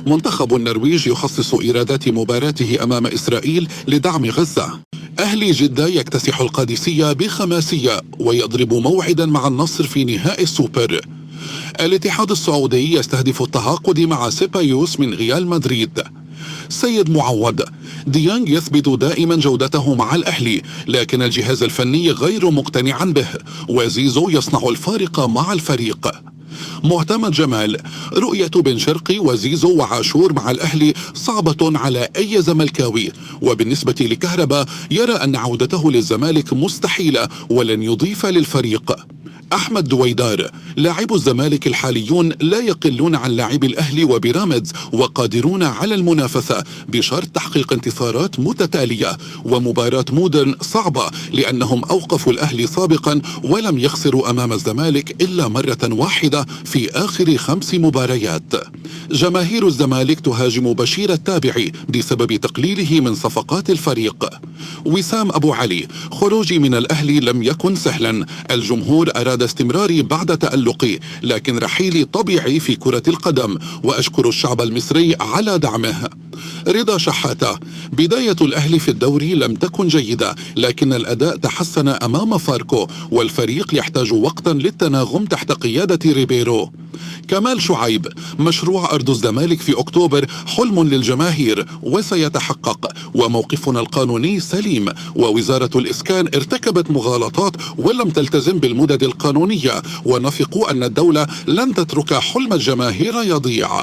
منتخب النرويج يخصص إيرادات مباراته أمام إسرائيل لدعم غزة. أهلي جدة يكتسح القادسية بخماسية ويضرب موعدا مع النصر في نهائي السوبر. الاتحاد السعودي يستهدف التعاقد مع سيبايوس من ريال مدريد. سيد معوض: ديانج يثبت دائما جودته مع الأهلي، لكن الجهاز الفني غير مقتنعا به، وزيزو يصنع الفارق مع الفريق. معتمد جمال: رؤية بن شرقي وزيزو وعاشور مع الأهلي صعبة على أي زملكاوي، وبالنسبة لكهربا يرى أن عودته للزمالك مستحيلة ولن يضيف للفريق. أحمد دويدار: لاعبو الزمالك الحاليون لا يقلون عن لاعبي الأهلي وبيراميدز وقادرون على المنافسة بشرط تحقيق انتصارات متتالية، ومباراة مودرن صعبة لأنهم أوقفوا الأهلي سابقا ولم يخسروا أمام الزمالك إلا مرة واحدة في آخر 5 مباريات. جماهير الزمالك تهاجم بشير التابعي بسبب تقليله من صفقات الفريق. وسام أبو علي: خروجي من الأهلي لم يكن سهلا، الجمهور أراد استمراري بعد تألقي، لكن رحيلي طبيعي في كرة القدم، وأشكر الشعب المصري على دعمه. رضا شحاتة: بداية الأهلي في الدوري لم تكن جيدة، لكن الأداء تحسن أمام فاركو، والفريق يحتاج وقتا للتناغم تحت قيادة ريبيرو. كمال شعيب: مشروع أرض الزمالك في أكتوبر حلم للجماهير وسيتحقق، وموقفنا القانوني سليم، ووزارة الإسكان ارتكبت مغالطات ولم تلتزم بالمدد القانونية، ونثق أن الدولة لن تترك حلم الجماهير يضيع.